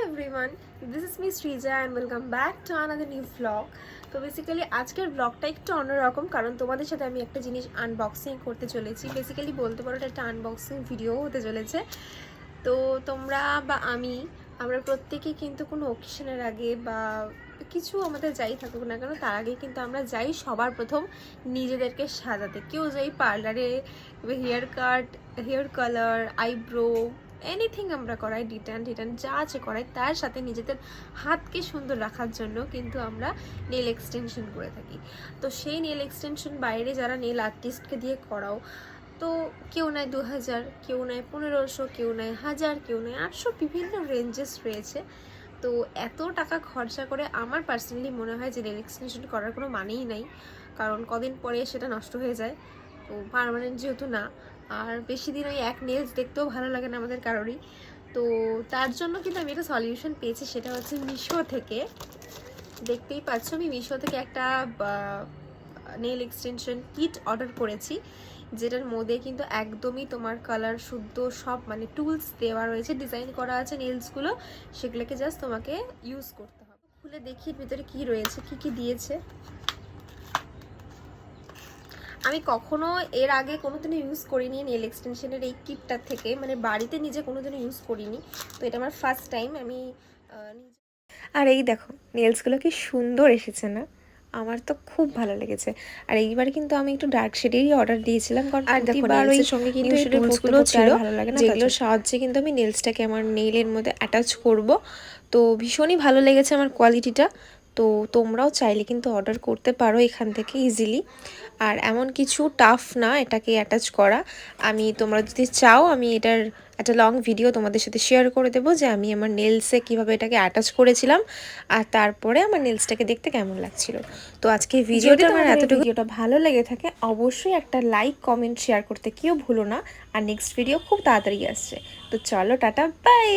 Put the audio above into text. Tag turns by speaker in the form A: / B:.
A: everyone, this is me Srija and welcome back to another new vlog. তো basically আজকের ব্লগটা একটু অন্যরকম, কারণ তোমাদের সাথে আমি একটা জিনিস আনবক্সিং করতে চলেছি। বেসিক্যালি বলতে পারো এটা একটা আনবক্সিং ভিডিও হতে চলেছে। তো তোমরা বা আমরা প্রত্যেকেই কিন্তু কোনো অকেশনের আগে বা কিছু আমাদের যাই থাকুক না কেন, তার আগে কিন্তু আমরা যাই সবার প্রথম নিজেদেরকে সাজাতে। কেউ যাই পার্লারে, hair cut, hair colour, eyebrow, anything আমরা করাই, ডিটান যা আছে করাই, তার সাথে নিজেদের হাতকে সুন্দর রাখার জন্য কিন্তু আমরা নেল এক্সটেনশন করে থাকি। তো সেই নেল এক্সটেনশন বাইরে যারা নেল আর্টিস্টকে দিয়ে করাও, তো কেউ নেয় 2000, কেউ নেয় 1500, কেউ নেয় 1000, কেউ নেয় 800, বিভিন্ন রেঞ্জেস রয়েছে। তো এত টাকা খরচা করে আমার পার্সোনালি মনে হয় যে নেল এক্সটেনশন করার কোনো মানেই নাই, কারণ কদিন পরে সেটা নষ্ট হয়ে যায়। তো পার্মানেন্ট যেহেতু না, আর বেশি দিন ওই এক নেলস দেখতেও ভালো লাগে না আমাদের কারোরই। তো তার জন্য কিন্তু আমি একটা সলিউশন পেয়েছি, সেটা হচ্ছে মিশো থেকে। দেখতেই পাচ্ছ আমি মিশো থেকে একটা নেল এক্সটেনশন কিট অর্ডার করেছি, যেটার মধ্যে কিন্তু একদমই তোমার কালার শুদ্ধ সব মানে টুলস দেওয়া রয়েছে, ডিজাইন করা আছে নেলসগুলো, সেগুলোকে জাস্ট তোমাকে ইউজ করতে হবে। খুলে দেখি ভিতরে কি রয়েছে, কি দিয়েছে। আমি কখনো এর আগে কোনোদিনও ইউজ করিনি নেল এক্সটেনশনের এই কিটটার থেকে, মানে বাড়িতে নিজে কোনোদিনও ইউজ করিনি। তো এটা আমার ফার্স্ট টাইম আমি আর এই দেখো নেলসগুলো কি সুন্দর এসেছে না, আমার তো খুব ভালো লেগেছে। আর এইবার কিন্তু আমি একটু ডার্ক শেডেরই অর্ডার দিয়েছিলাম, কারণ আর দেখো নেলসের সঙ্গে কিন্তু এই টুলসগুলো ছিল ভালো লাগে না, যেগুলোর সাহায্যে কিন্তু আমি নেলসটাকে আমার নেইলের মধ্যে অ্যাটাচ করব। তো ভীষণই ভালো লেগেছে আমার কোয়ালিটিটা। তো তোমরাও চাইলে কিন্তু অর্ডার করতে পারো এখান থেকে ইজিলি। আর এমন কিছু টাফ না এটাকে অ্যাটাচ করা। তোমরা যদি চাও আমি এটার একটা লং ভিডিও তোমাদের সাথে শেয়ার করে দেবো, যে আমি আমার নেলসে কিভাবে এটাকে অ্যাটাচ করেছিলাম আর তারপরে আমার নেলসটাকে দেখতে কেমন লাগছিল। তো আজকে ভিডিওটা ভালো লেগে থাকে অবশ্যই একটা লাইক, কমেন্ট, শেয়ার করতে কেউ ভুলো না। আর নেক্সট ভিডিও খুব তাড়াতাড়ি আসছে। তো চলো টাটা, বাই।